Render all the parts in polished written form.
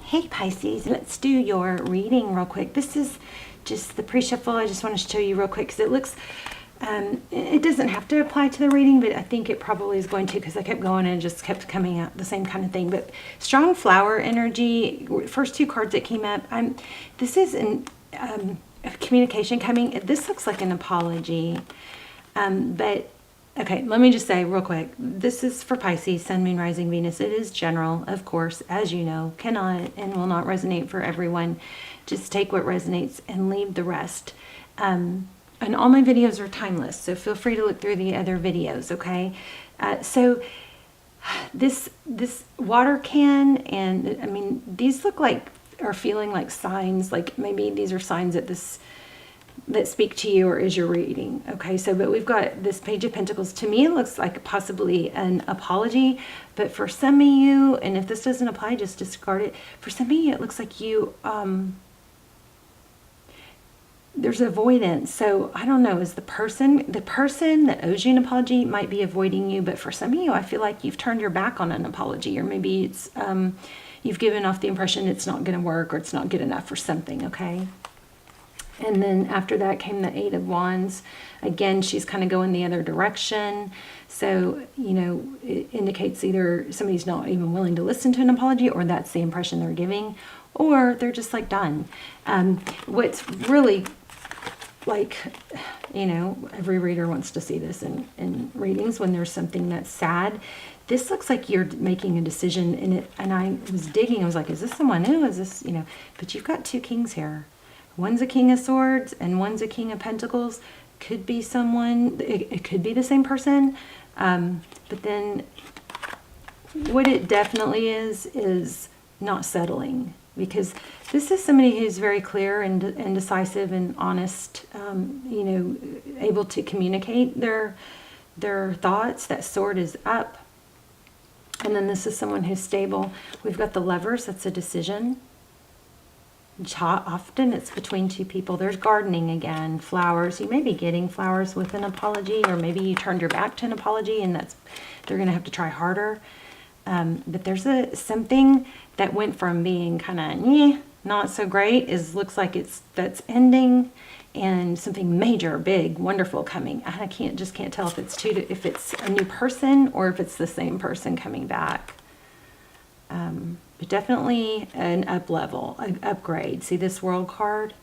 Hey Pisces, let's do your reading real quick. This is just the pre-shuffle. I just want to show you real quick because it looks, it doesn't have to apply to the reading, but I think it probably is going to because I kept going and it just kept coming out the same kind of thing. But strong flower energy, first two cards that came up. This is an communication coming. This looks like an apology, but okay, let me just say real quick, this is for Pisces, Sun, Moon, Rising, Venus. It is general, of course, as you know, cannot and will not resonate for everyone. Just take what resonates and leave the rest. And all my videos are timeless, so feel free to look through the other videos, okay? So this water can, and I mean, these look like, are feeling like signs, like maybe these are signs that speak to you or is your reading. Okay, so but we've got this Page of Pentacles. To me, it looks like possibly an apology, but for some of you, and if this doesn't apply, just discard it. For some of you, it looks like you, there's avoidance. So I don't know, is the person that owes you an apology might be avoiding you, but for some of you, I feel like you've turned your back on an apology, or maybe it's, you've given off the impression it's not going to work or it's not good enough or something, okay? And then after that came the Eight of Wands. Again, she's kind of going the other direction. So, you know, it indicates either somebody's not even willing to listen to an apology, or that's the impression they're giving, or they're just like done. What's really like, you know, every reader wants to see this in readings when there's something that's sad. This looks like you're making a decision in it. And I was digging, I was like, is this someone new? Is this, you know, but you've got two kings here. One's a King of Swords and one's a King of Pentacles. Could be someone, it could be the same person. But then what it definitely is not settling, because this is somebody who's very clear and decisive and honest, you know, able to communicate their thoughts. That sword is up. And then this is someone who's stable. We've got the Lovers, that's a decision. Often it's between two people. There's gardening again, flowers. You may be getting flowers with an apology, or maybe you turned your back to an apology and they're going to have to try harder. But there's something that went from being kind of not so great, looks like that's ending, and something major, big, wonderful coming. And I just can't tell if it's a new person or if it's the same person coming back. But definitely an an upgrade. See this World card?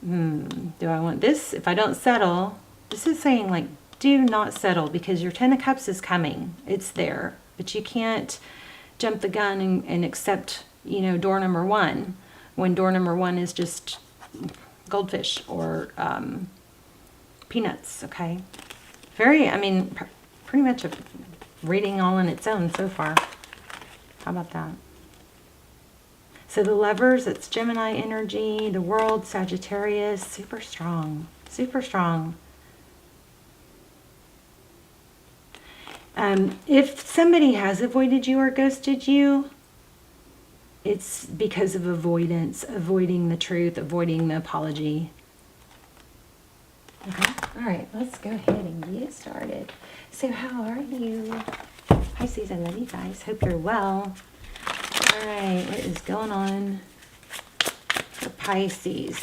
Do I want this? If I don't settle, this is saying like, do not settle, because your Ten of Cups is coming. It's there. But you can't jump the gun and accept, you know, door number one, when door number one is just goldfish or peanuts, okay? I mean, pretty much a reading all on its own so far. How about that? So the Lovers, it's Gemini energy. The World, Sagittarius, super strong, super strong. If somebody has avoided you or ghosted you, it's because of avoidance, avoiding the truth, avoiding the apology. Okay, all right, let's go ahead and get started. So how are you? Pisces, I love you guys. Hope you're well. All right, what is going on for Pisces?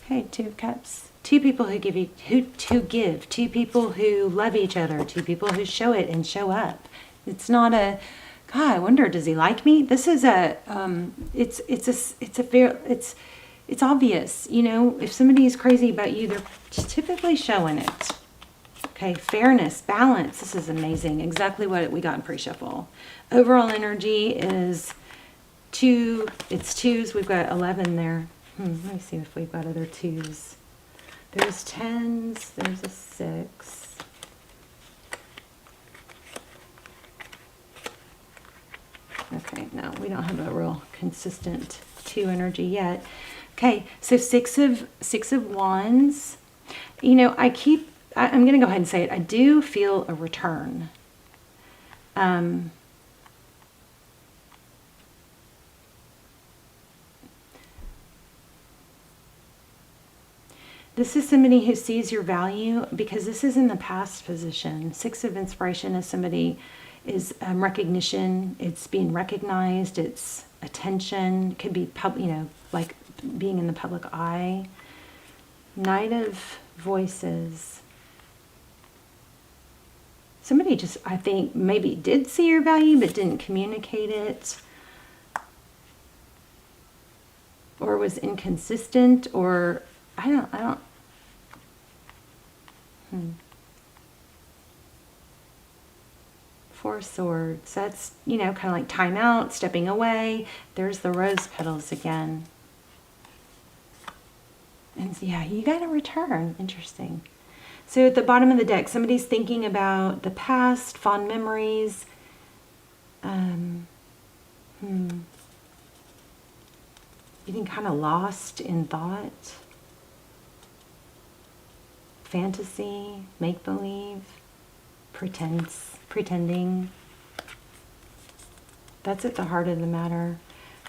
Okay, Two of Cups. Two people who give, two people who love each other, two people who show it and show up. It's not a, God, I wonder, does he like me? This is a, it's obvious, you know, if somebody is crazy about you, they're typically showing it. Okay, fairness, balance. This is amazing. Exactly what we got in pre-shuffle. Overall energy is two. It's twos. We've got 11 there. Let me see if we've got other twos. There's tens. There's a 6. Okay, no, we don't have a real consistent 2 energy yet. Okay, so six of Wands. You know, I'm going to go ahead and say it. I do feel a return. This is somebody who sees your value, because this is in the past position. Six of Inspiration is somebody is recognition. It's being recognized. It's attention. It could be like being in the public eye. Knight of Voices. Somebody just, I think, maybe did see your value but didn't communicate it, or was inconsistent, or I don't. Four of Swords. That's, kind of like time out, stepping away. There's the rose petals again. And yeah, you got to return. Interesting. So at the bottom of the deck, somebody's thinking about the past, fond memories. Getting kind of lost in thought. Fantasy, make-believe, pretending. That's at the heart of the matter.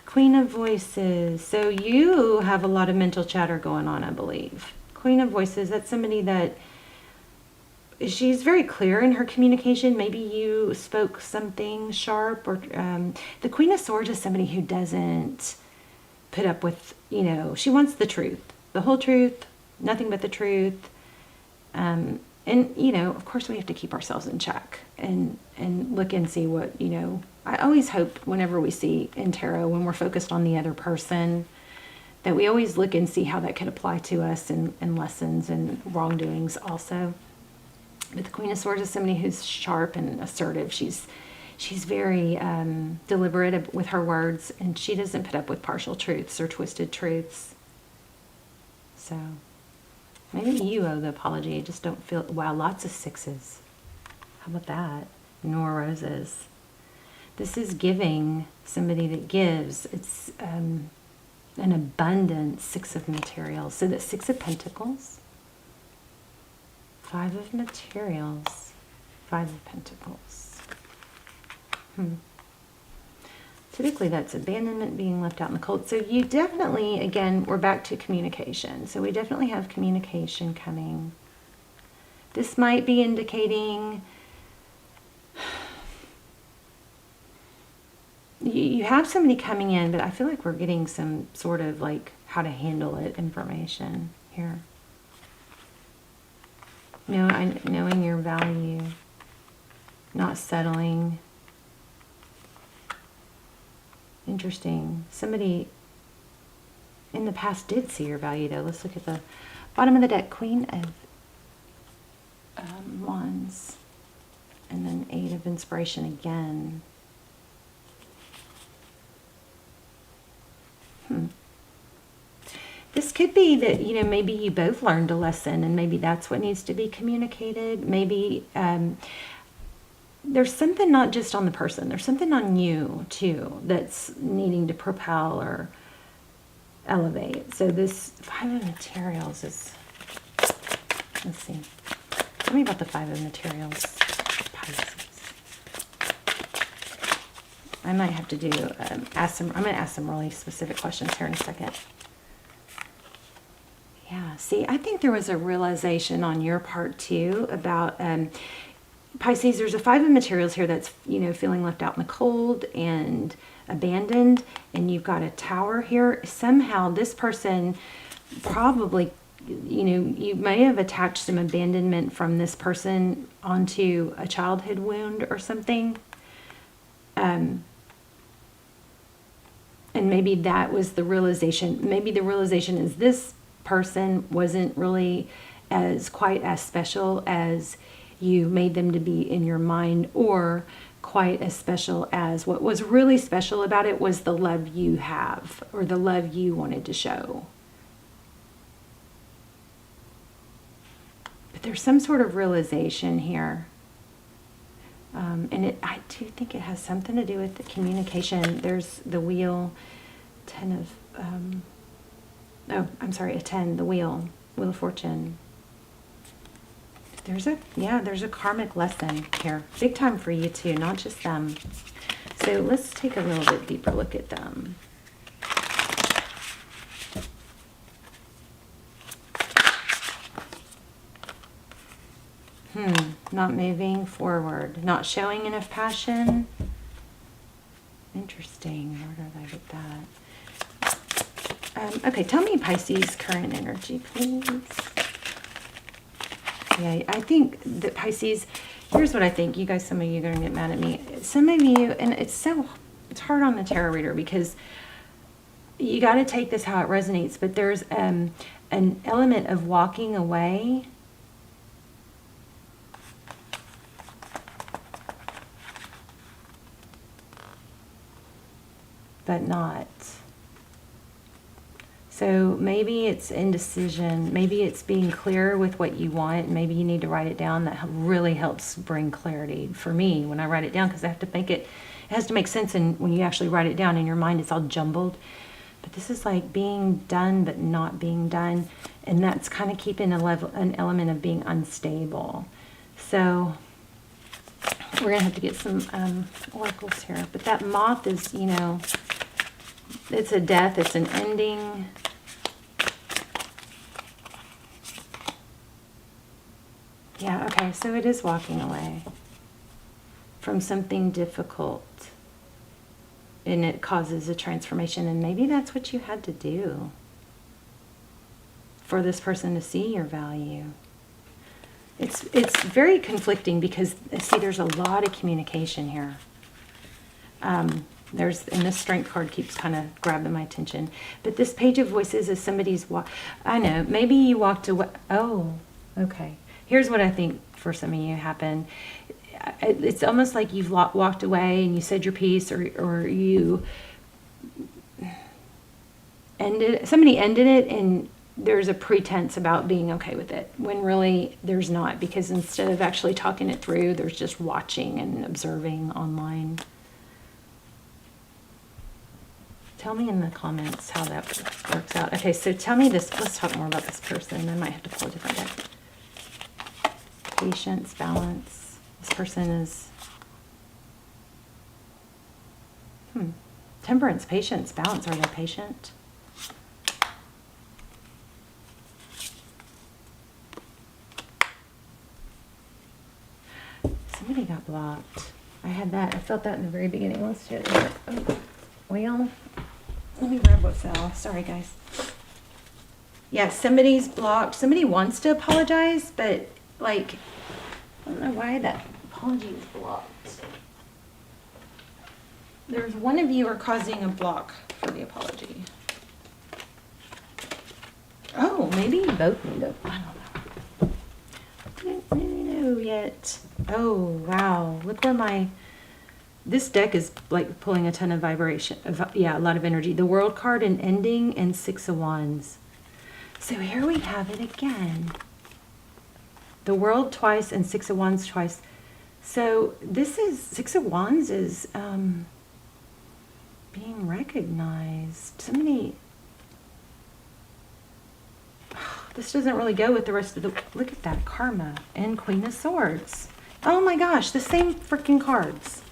Queen of Voices. So you have a lot of mental chatter going on, I believe. Queen of Voices, that's somebody that she's very clear in her communication. Maybe you spoke something sharp, or the Queen of Swords is somebody who doesn't put up with, she wants the truth, the whole truth, nothing but the truth. And, of course we have to keep ourselves in check and look and see what, I always hope whenever we see in tarot, when we're focused on the other person, that we always look and see how that could apply to us and lessons and wrongdoings also. But the Queen of Swords is somebody who's sharp and assertive. She's very deliberate with her words, and she doesn't put up with partial truths or twisted truths. So maybe you owe the apology. I just don't feel, wow, lots of sixes. How about that? Nor roses. This is giving, somebody that gives. It's an abundant Six of Materials. So that's Six of Pentacles. Five of Materials. Five of Pentacles. Typically that's abandonment, being left out in the cold. So you definitely, again, we're back to communication. So we definitely have communication coming. This might be indicating you have somebody coming in, but I feel like we're getting some sort of like how to handle it information here. Knowing your value, not settling. Interesting. Somebody in the past did see your value, though. Let's look at the bottom of the deck. Queen of Wands. And then Eight of Inspiration again. This could be that, maybe you both learned a lesson, and maybe that's what needs to be communicated. Maybe there's something not just on the person, there's something on you too that's needing to propel or elevate. So this Five of Materials is, let's see, tell me about the Five of Materials, Pisces. I might have to do, I'm going to ask some really specific questions here in a second. Yeah, see, I think there was a realization on your part too about Pisces. There's a Five of Materials here that's, feeling left out in the cold and abandoned, and you've got a Tower here. Somehow this person probably, you may have attached some abandonment from this person onto a childhood wound or something. And maybe that was the realization. Maybe the realization is this person wasn't really quite as special as you made them to be in your mind, or quite as special as what was really special about it was the love you have, or the love you wanted to show. But there's some sort of realization here. And I do think it has something to do with the communication. There's the Wheel, a 10, the Wheel of Fortune. There's a karmic lesson here. Big time for you too, not just them. So let's take a little bit deeper look at them. Not moving forward. Not showing enough passion. Interesting. Where did I get that? Okay, tell me Pisces current energy, please. Yeah, I think that Pisces, here's what I think. You guys, some of you are going to get mad at me. Some of you, and it's hard on the tarot reader because you got to take this how it resonates, but there's an element of walking away. But not. So maybe it's indecision. Maybe it's being clear with what you want. Maybe you need to write it down. That really helps bring clarity for me when I write it down, because I have to make it has to make sense. And when you actually write it down in your mind, it's all jumbled. But this is like being done but not being done. And that's kind of keeping an element of being unstable. So we're going to have to get some oracles here. But that moth is, you know, it's a death. It's an ending. Yeah, okay, so it is walking away from something difficult. And it causes a transformation. And maybe that's what you had to do for this person to see your value. It's very conflicting because, see, there's a lot of communication here. And this strength card keeps kind of grabbing my attention. But this page of voices is somebody's I know, maybe you walked away. Oh, okay. Here's what I think for some of you happened. It's almost like you've walked away and you said your piece, or you somebody ended it, and there's a pretense about being okay with it, when really there's not, because instead of actually talking it through, there's just watching and observing online. Tell me in the comments how that works out. Okay, so tell me this. Let's talk more about this person. I might have to pull a different deck. Patience, balance. This person is temperance, patience, balance. Are they patient? Somebody got blocked. I had that. I felt that in the very beginning. Let's do it. Oh, well, let me grab what fell. Sorry, guys. Yeah, somebody's blocked. Somebody wants to apologize, but like, I don't know why that apology is blocked. There's one of you are causing a block for the apology. Oh, maybe you both need to. I don't know yet. Oh, wow. Look where this deck is like pulling a ton of vibration. Yeah, a lot of energy. The World card, an ending, and Six of Wands. So here we have it again. The World twice and Six of Wands twice. So this is, Six of Wands is being recognized. Somebody, this doesn't really go with the rest of the, look at that, Karma and Queen of Swords. Oh my gosh, the same freaking cards.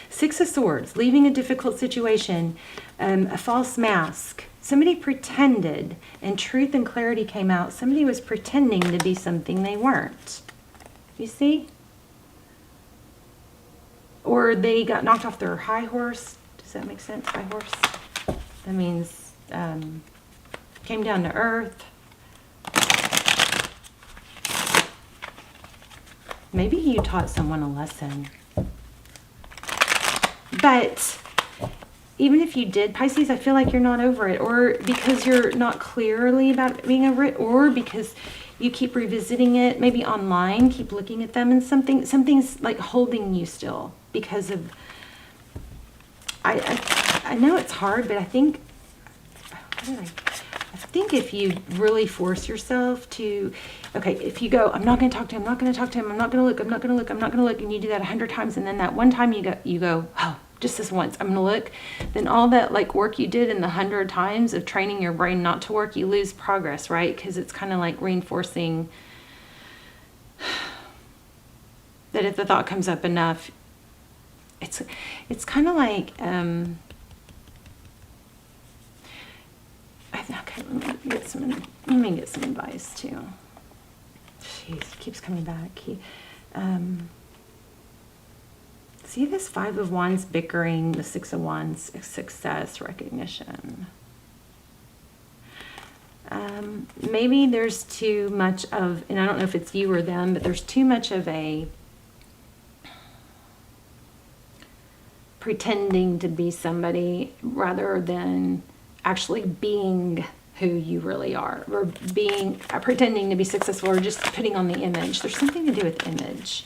Six of Swords, leaving a difficult situation, a false mask. Somebody pretended, and truth and clarity came out. Somebody was pretending to be something they weren't. You see? Or they got knocked off their high horse. Does that make sense? High horse? That means came down to earth. Maybe you taught someone a lesson. But even if you did, Pisces, I feel like you're not over it, or because you're not clearly about being over it, or because you keep revisiting it, maybe online, keep looking at them, and something's like holding you still because of, I know it's hard, but I think if you really force yourself to, okay, if you go, I'm not going to talk to him, I'm not going to talk to him, I'm not going to look, I'm not going to look, I'm not going to look, and you do that 100 times, and then that one time you go, oh, just this once, I'm going to look, then all that like work you did in the 100 times of training your brain not to work, you lose progress, right? Because it's kind of like reinforcing that if the thought comes up enough, it's kind of like, okay, let me get some advice too. Jeez, keeps coming back. See this Five of Wands bickering, the Six of Wands, success, recognition. Maybe there's too much of, and I don't know if it's you or them, but there's too much of a pretending to be somebody rather than actually being who you really are, or being pretending to be successful, or just putting on the image. There's something to do with image.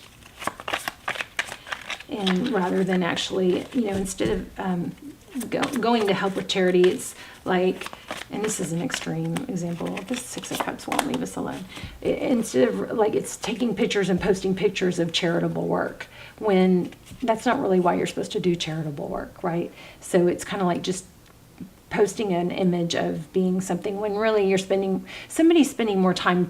And rather than actually, you know, instead of going to help with charity, it's like, and this is an extreme example, this Six of Cups won't leave us alone. Instead of, like, it's taking pictures and posting pictures of charitable work, when that's not really why you're supposed to do charitable work, right? So it's kind of like just posting an image of being something, when really you're somebody's spending more time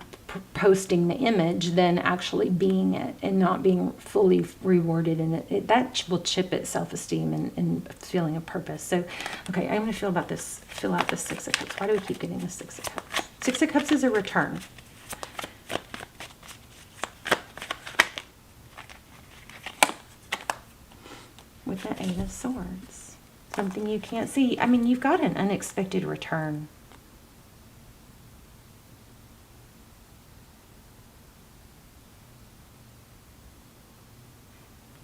posting the image than actually being it, and not being fully rewarded in it. That will chip at self-esteem and feeling of purpose. So, okay, I'm going to fill out this Six of Cups. Why do we keep getting the Six of Cups? Six of Cups is a return. With the Eight of Swords. Something you can't see. I mean, you've got an unexpected return.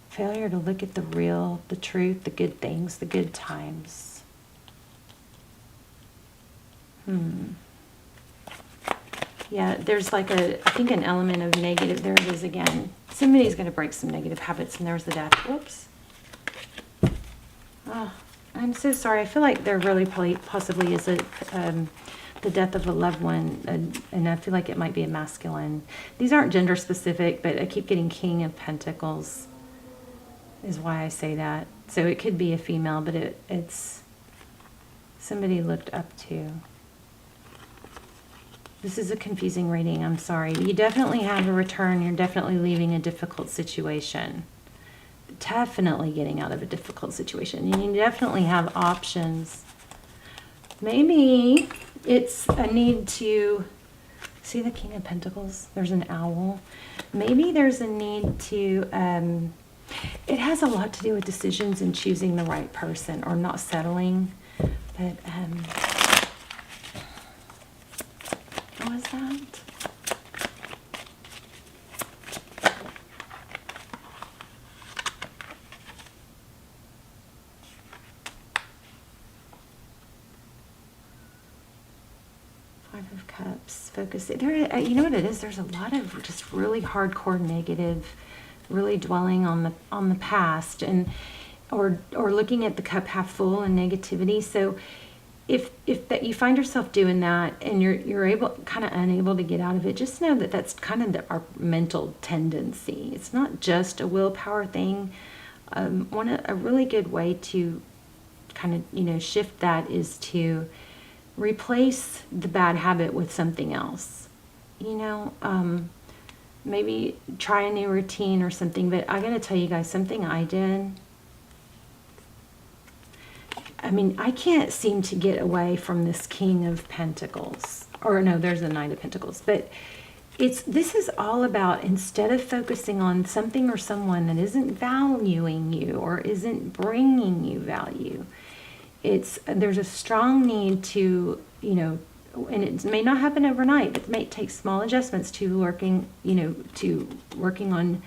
Failure to look at the real, the truth, the good things, the good times. Yeah, there's like I think an element of negative. There it is again. Somebody's going to break some negative habits, and there's the Death. Whoops. Oh, I'm so sorry. I feel like there really possibly is the death of a loved one, and I feel like it might be a masculine. These aren't gender specific, but I keep getting King of Pentacles. Is why I say that. So it could be a female, but it's somebody looked up to. This is a confusing reading. I'm sorry. You definitely have a return. You're definitely leaving a difficult situation. Definitely getting out of a difficult situation. And you definitely have options. Maybe it's a need to see the King of Pentacles. There's an owl. Maybe there's a need to it has a lot to do with decisions and choosing the right person, or not settling. But what was that? Five of Cups. Focus. There. You know what it is? There's a lot of just really hardcore negative, really dwelling on the past, and or looking at the cup half full and negativity. So if that you find yourself doing that, and you're kind of unable to get out of it, just know that that's kind of our mental tendency. It's not just a willpower thing. A really good way to kind of shift that is to replace the bad habit with something else. Maybe try a new routine or something. But I gotta tell you guys, something I did. I mean, I can't seem to get away from this King of Pentacles. Or no, there's a Knight of Pentacles. But this is all about, instead of focusing on something or someone that isn't valuing you or isn't bringing you value, there's a strong need to, and it may not happen overnight, but it may take small adjustments to working on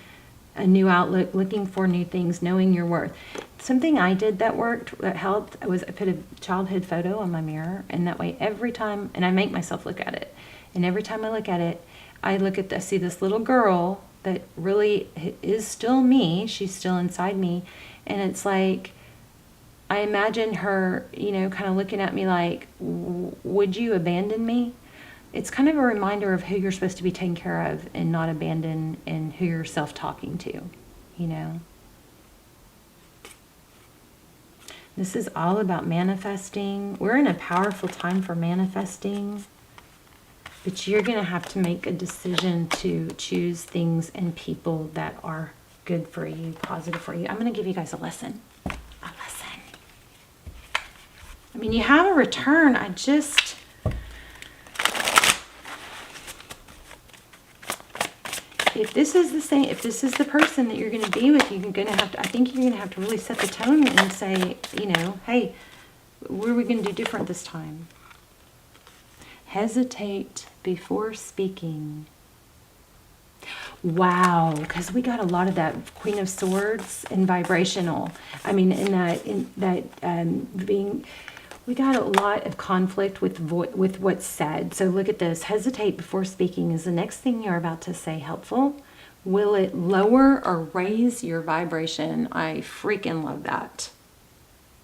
a new outlook, looking for new things, knowing your worth. Something I did that worked, that helped, was I put a childhood photo on my mirror, and that way every time, and I make myself look at it, and every time I look at it, I see this little girl that really is still me. She's still inside me, and it's like, I imagine her, kind of looking at me like, would you abandon me? It's kind of a reminder of who you're supposed to be taking care of and not abandon, and who you're self-talking to, This is all about manifesting. We're in a powerful time for manifesting, but you're going to have to make a decision to choose things and people that are good for you, positive for you. I'm going to give you guys a lesson. I mean, you have a return. if this is the same, if this is the person that you're going to be with, you're going to have to, I think you're going to have to really set the tone and say, you know, hey, what are we going to do different this time? Hesitate before speaking. Wow, because we got a lot of that Queen of Swords and vibrational. I mean, we got a lot of conflict with what's said. So look at this. Hesitate before speaking. Is the next thing you're about to say helpful? Will it lower or raise your vibration? I freaking love that.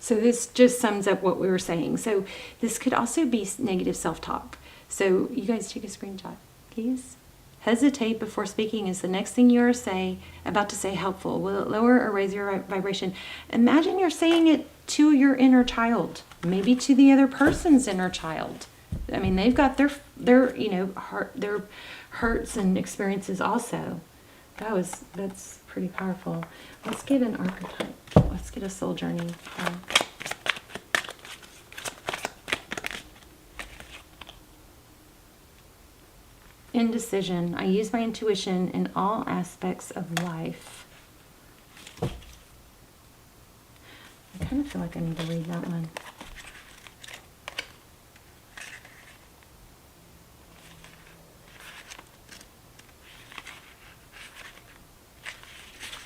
So this just sums up what we were saying. So this could also be negative self-talk. So you guys take a screenshot, please. Hesitate before speaking. Is the next thing you're about to say helpful? Will it lower or raise your vibration? Imagine you're saying it to your inner child, maybe to the other person's inner child. I mean, they've got their their hurts and experiences also. That's pretty powerful. Let's get an archetype. Let's get a soul journey. Indecision. I use my intuition in all aspects of life. I kind of feel like I need to read that one.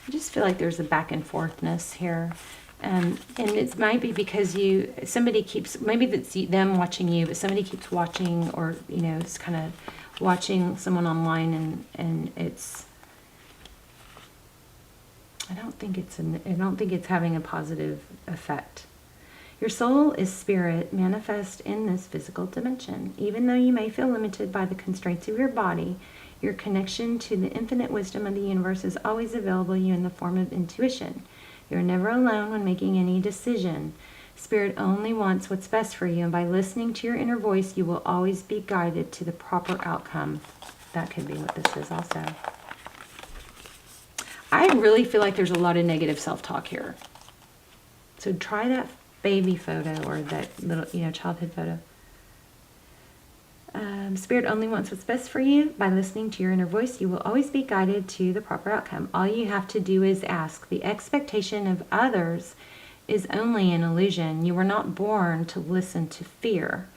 I just feel like there's a back and forthness here. And it might be because somebody keeps, maybe that's them watching you, but somebody keeps watching, or, you know, it's kind of watching someone online, and it's, I don't think it's having a positive effect. Your soul is spirit manifest in this physical dimension. Even though you may feel limited by the constraints of your body, your connection to the infinite wisdom of the universe is always available to you in the form of intuition. You're never alone when making any decision. Spirit only wants what's best for you, and by listening to your inner voice, you will always be guided to the proper outcome. That could be what this is also. I really feel like there's a lot of negative self-talk here. So try that baby photo, or that little, childhood photo. Spirit only wants what's best for you. By listening to your inner voice, you will always be guided to the proper outcome. All you have to do is ask. The expectation of others is only an illusion. You were not born to listen to fear.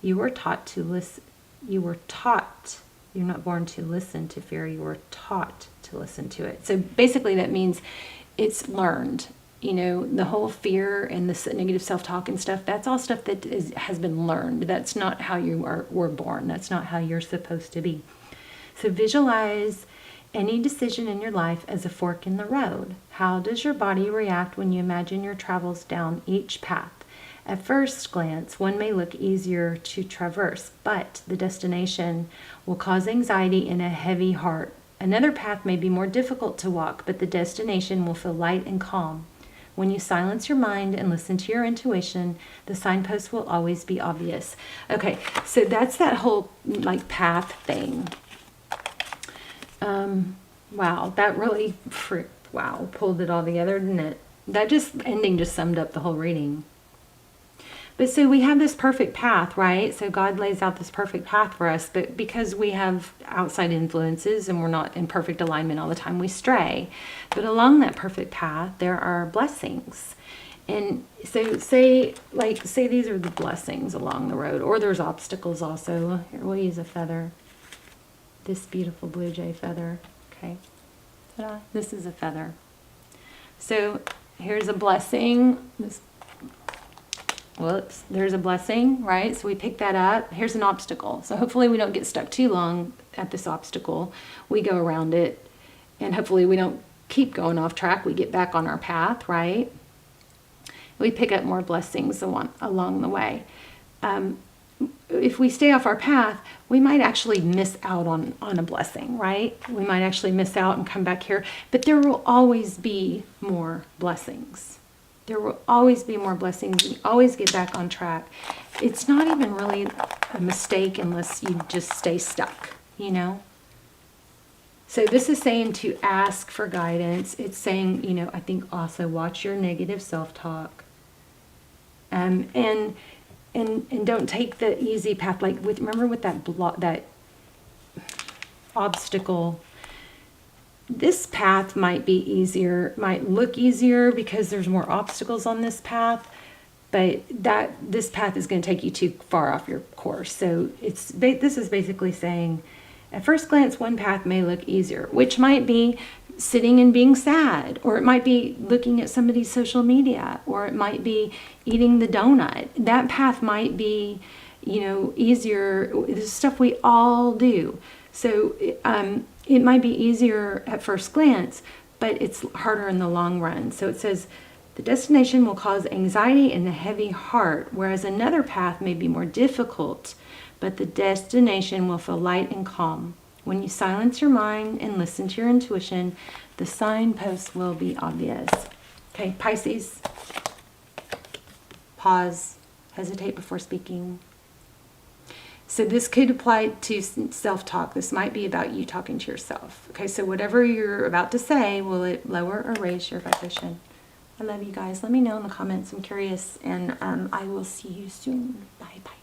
You were taught to listen. You're not born to listen to fear. You were taught to listen to it. So basically that means it's learned. The whole fear and this negative self-talk and stuff, that's all stuff that has been learned. That's not how you were born. That's not how you're supposed to be. So visualize any decision in your life as a fork in the road. How does your body react when you imagine your travels down each path? At first glance, one may look easier to traverse, but the destination will cause anxiety and a heavy heart. Another path may be more difficult to walk, but the destination will feel light and calm. When you silence your mind and listen to your intuition, the signposts will always be obvious. Okay, so that's that whole path thing. Wow, that really, pulled it all together, didn't it? That ending just summed up the whole reading. But so we have this perfect path, right? So God lays out this perfect path for us, but because we have outside influences and we're not in perfect alignment all the time, we stray. But along that perfect path, there are blessings. And so say these are the blessings along the road, or there's obstacles also. Here, we'll use a feather. This beautiful blue jay feather. Okay. Ta-da. This is a feather. So here's a blessing. There's a blessing, right? So we pick that up. Here's an obstacle. So hopefully we don't get stuck too long at this obstacle. We go around it, and hopefully we don't keep going off track. We get back on our path, right? We pick up more blessings along the way. If we stay off our path, we might actually miss out on a blessing, right? We might actually miss out and come back here. But there will always be more blessings. There will always be more blessings. You always get back on track. It's not even really a mistake unless you just stay stuck, So this is saying to ask for guidance. It's saying, I think also watch your negative self-talk. And don't take the easy path. Remember with that obstacle, this path might be easier, might look easier because there's more obstacles on this path, but this path is going to take you too far off your course. So this is basically saying, at first glance, one path may look easier, which might be sitting and being sad, or it might be looking at somebody's social media, or it might be eating the donut. That path might be, easier. This is stuff we all do. So it might be easier at first glance, but it's harder in the long run. So it says, the destination will cause anxiety and a heavy heart, whereas another path may be more difficult, but the destination will feel light and calm. When you silence your mind and listen to your intuition, the signposts will be obvious. Okay, Pisces, pause, hesitate before speaking. So this could apply to self-talk. This might be about you talking to yourself. Okay, so whatever you're about to say, will it lower or raise your vibration? I love you guys. Let me know in the comments. I'm curious, and I will see you soon. Bye-bye.